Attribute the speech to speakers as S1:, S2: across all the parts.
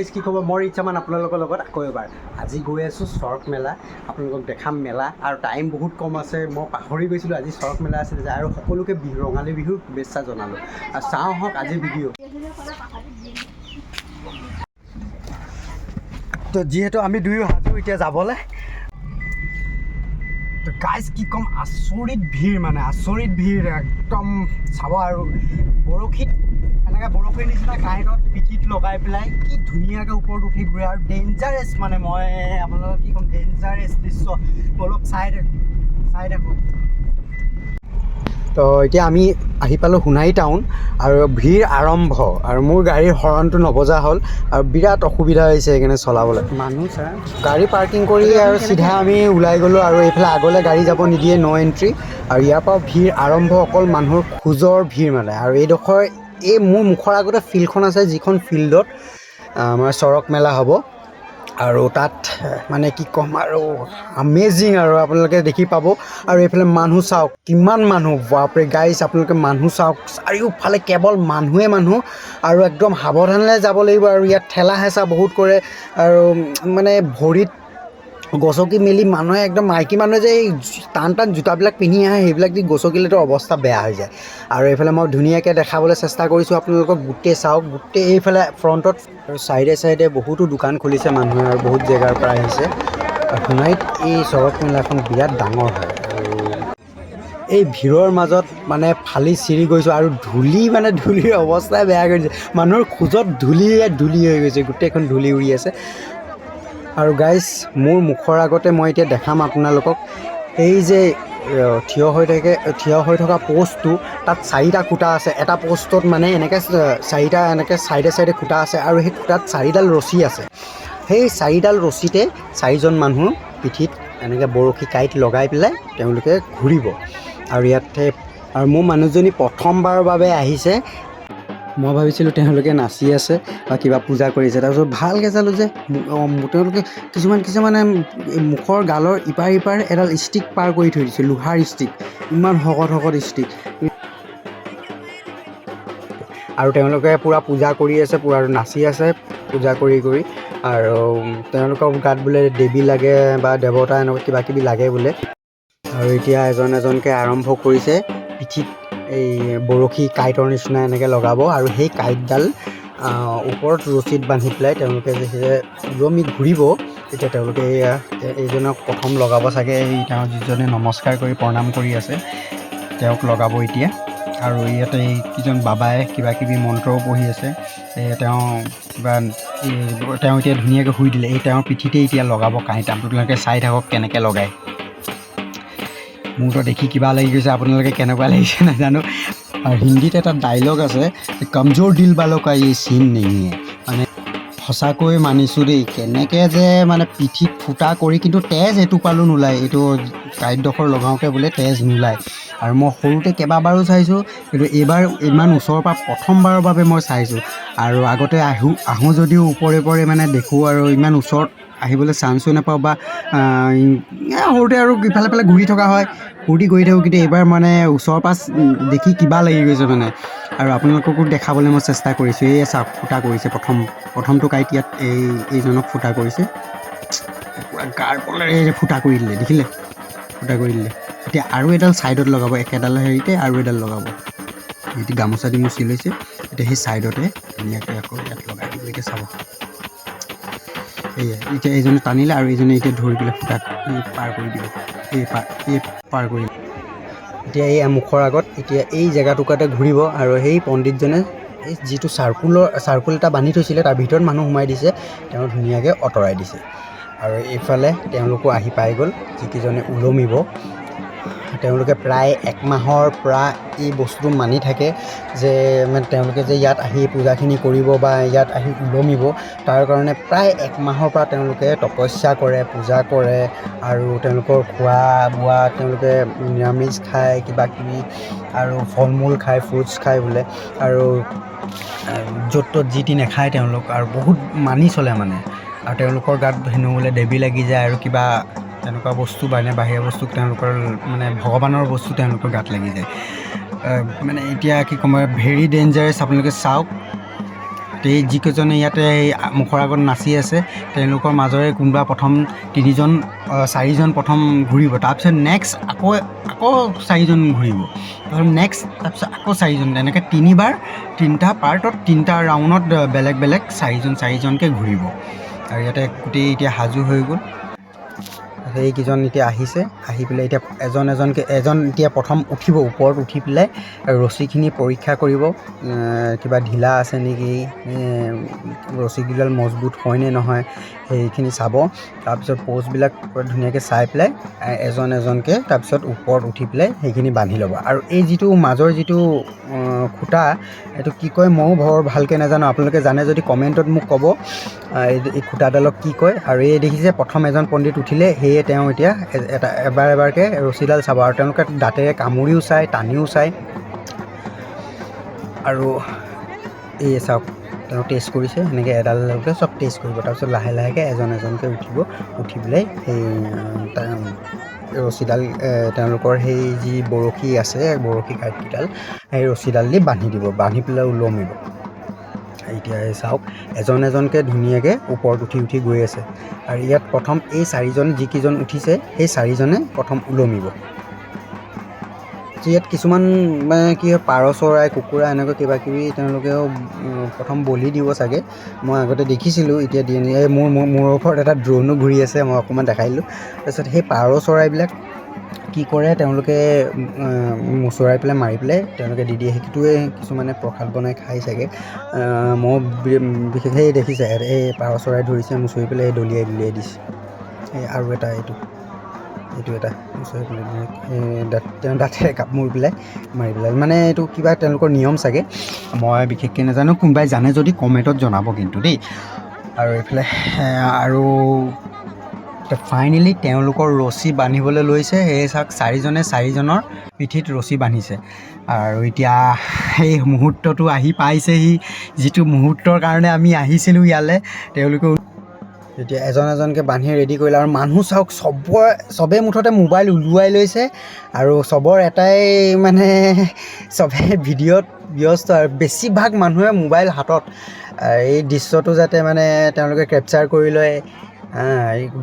S1: Guys কি খবৰ মই ৰিচামান আপোনালোকৰ লগত আকৌ এবাৰ আজি গৈ আছোঁ চৰক মেলা আপোনালোকক দেখাম মেলা আৰু টাইম বহুত কম আছে মই পাহৰি গৈছিলোঁ আজি চৰক মেলা আছিল যে আৰু সকলোকে ৰঙালী বিহুৰ শুভেচ্ছা জনালোঁ আৰু চাওঁ হওক আজি ভিডিঅ' তো যিহেতু আমি দুয়ো সাজু এতিয়া যাবলৈ তো গাইজ কি ক'ম আচৰিত ভিৰ মানে আচৰিত ভিৰ একদম চাব আৰু বৰশীত এনেকৈ বৰশীৰ নিচিনা কাৰেণ্টত পিঠিত লগাই পেলাই কি ধুনীয়াকৈ ওপৰত উঠি ঘূৰে আৰু ডেঞ্জাৰাছ মানে মই আপোনালোকক কি ক'ম ডেঞ্জাৰাছ দৃশ্য অলপ চাই থাকোঁ তো এতিয়া আমি আহি পালোঁ সোণাৰী টাউন আৰু ভিৰ আৰম্ভ আৰু মোৰ গাড়ীৰ হৰণটো নবজা হ'ল আৰু বিৰাট অসুবিধা হৈছে সেইকাৰণে চলাবলৈ মানুহ ছাৰ গাড়ী পাৰ্কিং কৰি আৰু চিধা আমি ওলাই গ'লোঁ আৰু এইফালে আগলৈ গাড়ী যাব নিদিয়ে ন' এণ্ট্ৰি আৰু ইয়াৰ পৰা ভিৰ আৰম্ভ অকল মানুহৰ খোজৰ ভিৰ মানে আৰু এইডোখৰ এই মোৰ মুখৰ আগতে ফিল্ডখন আছে যিখন ফিল্ডত আমাৰ চৰক মেলা হ'ব আৰু তাত মানে কি ক'ম আৰু আমেজিং আৰু আপোনালোকে দেখি পাব আৰু এইফালে মানুহ চাওক কিমান মানুহ বাপৰে গাইজ আপোনালোকে মানুহ চাওক চাৰিওফালে কেৱল মানুহে মানুহ আৰু একদম সাৱধানে যাব লাগিব আৰু ইয়াত ঠেলা হেঁচা বহুত কৰে আৰু মানে ভৰিত গচকি মেলি মানুহে একদম মাইকী মানুহে যে এই টান জোতাবিলাক পিন্ধি আহে সেইবিলাক দি গচকিলেতো অৱস্থা বেয়া হৈ যায় আৰু এইফালে মই ধুনীয়াকৈ দেখাবলৈ চেষ্টা কৰিছোঁ আপোনালোকক গোটেই চাওক গোটেই এইফালে ফ্ৰণ্টত আৰু চাইডে বহুতো দোকান খুলিছে মানুহে আৰু বহুত জেগাৰ পৰা আহিছে আৰু সোণাৰীত এই চৰক মেলাখন বিৰাট ডাঙৰ হয় আৰু এই ভিৰৰ মাজত মানে ফালি চিৰি গৈছোঁ আৰু ধূলিৰ অৱস্থাই বেয়া কৰিছে মানুহৰ খোজত ধূলি হৈ গৈছে গোটেইখন ধূলি উৰি আছে আৰু গাইজ মোৰ মুখৰ আগতে মই এতিয়া দেখাম আপোনালোকক এই যে থিয় হৈ থকা প'ষ্টটো তাত 4টা খুঁটা আছে এটা প'ষ্টত মানে এনেকৈ 4টা এনেকৈ চাইডে খুঁটা আছে আৰু সেই খুঁটাত 4ডাল ৰছী আছে সেই 4ডাল ৰছীতে 4জন মানুহ পিঠিত এনেকৈ বৰশী কাঁইট লগাই পেলাই তেওঁলোকে ঘূৰিব আৰু ইয়াতে আৰু মোৰ মানুহজনী প্ৰথমবাৰৰ বাবে আহিছে মই ভাবিছিলোঁ তেওঁলোকে নাচি আছে বা কিবা পূজা কৰিছে তাৰপিছত ভালকৈ চালোঁ যে তেওঁলোকে কিছুমানে মুখৰ গালৰ ইপাৰ এডাল ষ্টিক পাৰ কৰি থৈ দিছে লোহাৰ ষ্টিক ইমান শকত ষ্টিক আৰু তেওঁলোকে পূৰা পূজা কৰি আছে পূৰা নাচি আছে পূজা কৰি আৰু তেওঁলোকৰ গাত বোলে দেৱী লাগে বা দেৱতা এনেকুৱা কিবা লাগে বোলে আৰু এতিয়া এজনকৈ আৰম্ভ কৰিছে পিঠিত এই বৰশী কাঁইটৰ নিচিনা এনেকৈ লগাব আৰু সেই কাঁইটডাল ওপৰত ৰছীত বান্ধি পেলাই তেওঁলোকে যেতিয়া ওলমি ঘূৰিব তেতিয়া তেওঁলোকে এইজনক প্ৰথম লগাব চাগে তেওঁ যিজনে নমস্কাৰ কৰি প্ৰণাম কৰি আছে তেওঁক লগাব এতিয়া আৰু ইয়াতে এইকেইজন বাবাই কিবাকিবি মন্ত্ৰও পঢ়ি আছে তেওঁ এতিয়া ধুনীয়াকৈ শুই দিলে এই তেওঁৰ পিঠিতে এতিয়া লগাব কাঁইট আপোনালোকে চাই থাকক কেনেকৈ লগায় মোৰতো দেখি কিবা লাগি গৈছে আপোনালোকে কেনেকুৱা লাগিছে নাজানো আৰু হিন্দীত এটা ডাইলগ আছে কমজোৰ দিল বালো কা এই চিন নেহিয়ে মানে সঁচাকৈ মানিছোঁ দেই কেনেকৈ যে মানে পিঠিত ফুটা কৰি কিন্তু তেজ এটোপালো নোলায় এইটো কাঁইটডোখৰ লগাওঁতে বোলে তেজ নোলায় আৰু মই সৰুতে কেইবাবাৰো চাইছোঁ কিন্তু এইবাৰ ইমান ওচৰৰ পৰা প্ৰথমবাৰৰ বাবে মই চাইছোঁ আৰু আগতে আহোঁ যদিও ওপৰে মানে দেখোঁ আৰু ইমান ওচৰত আহিবলৈ চান্সো নাপাওঁ বা সৰুতে আৰু ইফালে ঘূৰি থকা হয় ফূৰ্তি কৰি থাকোঁ কিন্তু এইবাৰ মানে ওচৰৰ পৰা দেখি কিবা লাগি গৈছে মানে আৰু আপোনালোককো দেখাবলৈ মই চেষ্টা কৰিছোঁ এই চাওক ফুটা কৰিছে প্ৰথমটো কাঁইট ইয়াত এইজনক ফুটা কৰিছে পূৰা গাৰ পলেৰে ফুটা কৰি দিলে দেখিলে ফুটা কৰি দিলে এতিয়া আৰু এডাল ছাইডত লগাব একেডাল হেৰিতে আৰু এডাল লগাব এতিয়া গামোচা দি মুচি লৈছে এতিয়া সেই ছাইডতে ধুনীয়াকৈ আকৌ ইয়াত লগাই দিব এতিয়া চাব এয়া এতিয়া এইজনে টানিলে আৰু এইজনে এতিয়া ধৰি পেলাই ফুটা পাৰ কৰি দিব পাৰ কৰি এতিয়া এই মুখৰ আগত এতিয়া এই জেগাটুকুৰাতে ঘূৰিব আৰু সেই পণ্ডিতজনে এই যিটো চাৰ্কুল এটা বান্ধি থৈছিলে তাৰ ভিতৰত মানুহ সোমাই দিছে তেওঁ ধুনীয়াকৈ আঁতৰাই দিছে আৰু এইফালে তেওঁলোকো আহি পাই গ'ল যিকেইজনে ওলমিব তেওঁলোকে প্ৰায় 1 মাহৰ পৰা এই বস্তুটো মানি থাকে যে মানে তেওঁলোকে যে ইয়াত আহি পূজাখিনি কৰিব বা ইয়াত আহি ওলমিব তাৰ কাৰণে প্ৰায় 1 মাহৰ পৰা তেওঁলোকে তপস্যা কৰে পূজা কৰে আৰু তেওঁলোকৰ খোৱা বোৱা তেওঁলোকে নিৰামিষ খায় কিবাকিবি আৰু ফল মূল খায় ফ্ৰুটছ খায় বোলে আৰু য'ত যি টি নাখায় তেওঁলোক আৰু বহুত মানি চলে মানে আৰু তেওঁলোকৰ গাত হেনো বোলে দেৱী লাগি যায় আৰু কিবা তেনেকুৱা বস্তু বাহিৰা বস্তু তেওঁলোকৰ মানে ভগৱানৰ বস্তু তেওঁলোকৰ গাত লাগি যায় মানে এতিয়া কি ক'ম ভেৰি ডেঞ্জাৰাছ আপোনালোকে চাওক এই যিকেইজনে ইয়াতে মুখৰ আগত নাচি আছে তেওঁলোকৰ মাজৰে কোনোবা প্ৰথম 4জন প্ৰথম ঘূৰিব, তাৰপিছত নেক্সট আকৌ 4জন ঘূৰিব, তাৰপিছত আকৌ 4জন, তেনেকৈ 3বাৰ 3টা পাৰ্টত 3টা ৰাউণ্ডত বেলেগ বেলেগ 4জনকৈ ঘূৰিব। আৰু ইয়াতে গোটেই এতিয়া সাজু হৈ গ'ল। সেইকেইজন এতিয়া আহিছে, আহি পেলাই এতিয়া এজন এতিয়া প্ৰথম উঠিব, ওপৰত উঠি পেলাই ৰছীখিনি পৰীক্ষা কৰিব, কিবা ঢিলা আছে নেকি, ৰছীকেইডাল মজবুত হয়নে নহয় সেইখিনি চাব। তাৰপিছত প'ষ্টবিলাক ধুনীয়াকৈ চাই পেলাই এজনকৈ তাৰপিছত ওপৰত উঠি পেলাই সেইখিনি বান্ধি ল'ব। আৰু এই যিটো মাজৰ যিটো খুঁটা, এইটো কি কয় ময়ো বৰ ভালকৈ নাজানো, আপোনালোকে জানে যদি কমেণ্টত মোক ক'ব এই খুঁটাডালক কি কয়। আৰু এই দেখিছে প্ৰথম এজন পণ্ডিত উঠিলে, সেয়ে তেওঁ এতিয়া এবাৰকৈ ৰছীডাল চাব, আৰু তেওঁলোকে দাঁতেৰে কামুৰিও চায়, টানিও চায়। আৰু এই চাওক তেওঁ টেষ্ট কৰিছে, সেনেকৈ এডালকৈ চব টেষ্ট কৰিব। তাৰপিছত লাহে লাহেকৈ এজনকৈ উঠিব, উঠি পেলাই সেই ৰছীডাল তেওঁলোকৰ সেই যি বৰশী আছে, বৰশী কাঁইটকেইডাল সেই ৰছীডাল দি বান্ধি দিব, বান্ধি পেলাই ওলমিব। এতিয়া চাওক এজনকৈ ধুনীয়াকৈ ওপৰত উঠি গৈ আছে। আৰু ইয়াত প্ৰথম এই 4জন যিকেইজন উঠিছে সেই 4জনে প্ৰথম ওলমিব। ইয়াত কিছুমান মানে কি হয়, পাৰ চৰাই, কুকুৰা এনেকুৱা কিবাকিবি তেওঁলোকেও প্ৰথম বলি দিব চাগে, মই আগতে দেখিছিলোঁ, এতিয়া দিয়ে নিয়ে। মোৰ ওপৰত এটা ড্ৰোনো ঘূৰি আছে, মই অকণমান দেখাই দিলোঁ। তাৰপিছত সেই পাৰ চৰাইবিলাক কি কৰে, তেওঁলোকে মোচৰাই পেলাই মাৰি পেলাই তেওঁলোকে দি দিয়ে, সেইটোৱে কিছুমানে প্ৰসাদ বনাই খাই চাগে। মই বিশেষ সেই দেখিছে এই পাৰ চৰাই ধৰিছে, মুচৰি পেলাই দলিয়াই দিছে। এই আৰু এটা এইটো এটা মুচৰি পেলাই তেওঁ দাঁতেৰে কামুৰি পেলাই মাৰি পেলাই, মানে এইটো কিবা তেওঁলোকৰ নিয়ম চাগে, মই বিশেষকৈ নাজানো, কোনোবাই জানে যদি কমেণ্টত জনাব কিন্তু দেই। আৰু এইফালে আৰু ফাইনেলি তেওঁলোকৰ ৰছী বান্ধিবলৈ লৈছে। সেই চাওক 4জনৰ পিঠিত ৰছী বান্ধিছে। আৰু এতিয়া সেই মুহূৰ্তটো আহি পাইছেহি, যিটো মুহূৰ্তৰ কাৰণে আমি আহিছিলোঁ ইয়ালৈ। তেওঁলোকে এতিয়া এজনকৈ বান্ধি ৰেডি কৰিলে, আৰু মানুহ চাওক চবেই মুঠতে মোবাইল ওলোৱাই লৈছে, আৰু চবৰ এটাই মানে চবে ভিডিঅ'ত ব্যস্ত, আৰু বেছিভাগ মানুহে মোবাইল হাতত, এই দৃশ্যটো যাতে মানে তেওঁলোকে কেপচাৰ কৰি লয়।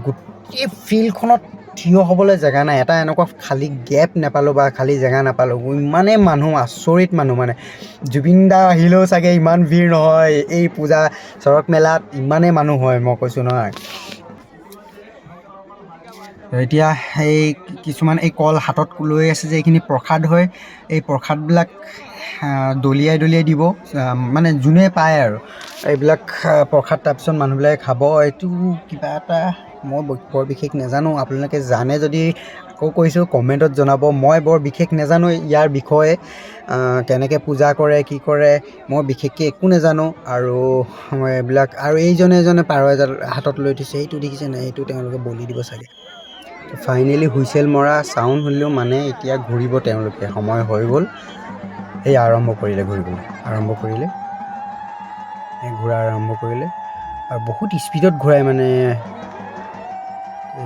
S1: গোটেই ফিল্ডখনত থিয় হ'বলৈ জেগা নাই, এটা এনেকুৱা খালী গেপ নাপালোঁ বা খালী জেগা নাপালোঁ, ইমানেই মানুহ, আচৰিত মানুহ। মানে জুবিন দা আহিলেও চাগে ইমান ভিৰ নহয়, এই পূজা চৰক মেলাত ইমানেই মানুহ হয়, মই কৈছোঁ নহয়। এতিয়া এই কিছুমান এই কল হাতত লৈ আছে যে, এইখিনি প্ৰসাদ হয়, এই প্ৰসাদবিলাক দলিয়াই দিব, মানে যোনে পায় আৰু এইবিলাক প্ৰসাদ। তাৰপিছত মানুহবিলাকে খাব। এইটো কিবা এটা মই বৰ বিশেষ নাজানো, আপোনালোকে জানে যদি আকৌ কৈছোঁ কমেণ্টত জনাব। মই বৰ বিশেষ নাজানো ইয়াৰ বিষয়ে, কেনেকৈ পূজা কৰে কি কৰে মই বিশেষকৈ একো নাজানো। আৰু এইবিলাক আৰু এজনে পাৰ এডাল হাতত লৈ থৈছে, সেইটো দেখিছে নাই, সেইটো তেওঁলোকে বলি দিব চাগে। ফাইনেলি হুইচেল মৰা চাউণ্ড হ'লেও মানে এতিয়া ঘূৰিব তেওঁলোকে, সময় হৈ গ'ল। এই আৰম্ভ কৰিলে ঘূৰিবলৈ, ঘূৰা আৰম্ভ কৰিলে, আৰু বহুত স্পীডত ঘূৰাই, মানে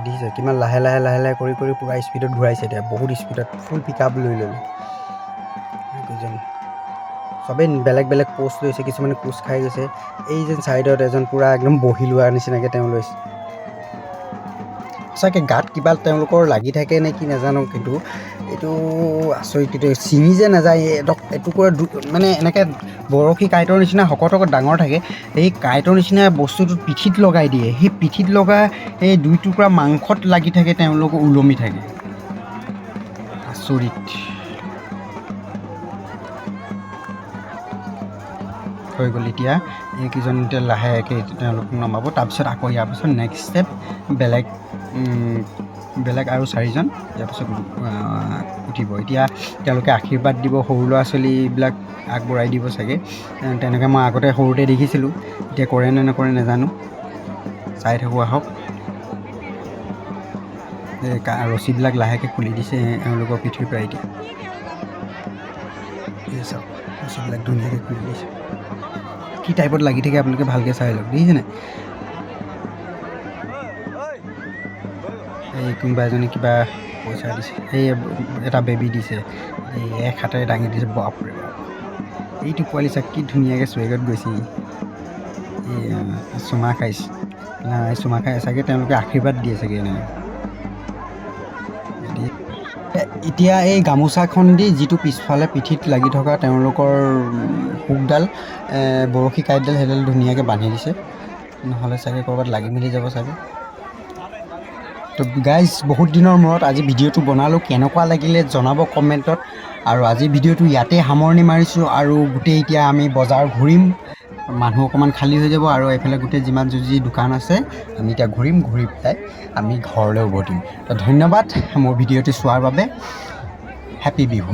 S1: দেখিছে কিমান লাহে লাহে কৰি পূৰা স্পীডত ঘূৰাইছে। এতিয়া বহুত স্পীডত ফুল পিক আপ লৈ ল'লে। চবেই বেলেগ বেলেগ পোষ্ট লৈছে, কিছুমানে কোচ খাই গৈছে। এই যেন ছাইডত এজন পূৰা একদম বহি লোৱাৰ নিচিনাকৈ তেওঁ লৈছে। সঁচাকৈ গাত কিবা তেওঁলোকৰ লাগি থাকে নে কি নাজানো, কিন্তু এইটো আচৰিত। এইটো ছিঙি যে নাযায়, এটুকুৰা মানে এনেকৈ বৰশী কাঁইটৰ নিচিনা শকত ডাঙৰ থাকে, এই কাঁইটৰ নিচিনা বস্তুটোত পিঠিত লগাই দিয়ে। সেই পিঠিত লগা এই 2 টুকুৰা মাংসত লাগি থাকে, তেওঁলোক ওলমি থাকে। আচৰিত হৈ গ'ল। এতিয়া এইকেইজন এতিয়া লাহেকৈ তেওঁলোকক নমাব, তাৰপিছত আকৌ ইয়াৰ পিছত নেক্সট ষ্টেপ বেলেগ আৰু 4জন ইয়াৰ পিছত উঠিব। এতিয়া তেওঁলোকে আশীৰ্বাদ দিব, সৰু ল'ৰা ছোৱালীবিলাক আগবঢ়াই দিব চাগে, তেনেকৈ মই আগতে সৰুতে দেখিছিলোঁ। এতিয়া কৰে নে নকৰে নাজানো, চাই থাকোঁ আহক। ৰছীবিলাক লাহেকৈ খুলি দিছে এওঁলোকৰ পিঠিৰ পৰা। এতিয়া চাওক ৰছীবিলাক ধুনীয়াকৈ খুলি দিছে, কি টাইপত লাগি থাকে আপোনালোকে ভালকৈ চাই লওক, দেখিছেনে? এই কোনোবা এজনে কিবা পইচা দিছে, এই এটা বেবী দিছে, এই এক হাতেৰে দাঙি দিছে। বাপৰে বাপ, এইটো পোৱালি চাওক কি ধুনীয়াকৈ চুৱেগত গৈছে। চুমা খাইছে চুমা খাই চাগে তেওঁলোকে আশীৰ্বাদ দিয়ে চাগে এনেকৈ। এতিয়া এই গামোচাখন দি যিটো পিছফালে পিঠিত লাগি থকা তেওঁলোকৰ হুকডাল বৰশী কাইটডাল সেইডাল ধুনীয়াকৈ বান্ধি দিছে, নহ'লে চাগে ক'ৰবাত লাগি মেলি যাব চাগে। তো গাইজ বহুত দিনৰ মূৰত আজি ভিডিঅ'টো বনালোঁ, কেনেকুৱা লাগিলে জনাব কমেণ্টত। আৰু আজি ভিডিঅ'টো ইয়াতে সামৰণি মাৰিছোঁ, আৰু গোটেই এতিয়া আমি বজাৰ ঘূৰিম, মানুহ অকণমান খালী হৈ যাব, আৰু এইফালে গোটেই যিমান যি দোকান আছে আমি এতিয়া ঘূৰিম, ঘূৰি পেলাই আমি ঘৰলৈ উভতিম। তো ধন্যবাদ মোৰ ভিডিঅ'টো চোৱাৰ বাবে। হেপী বিহু।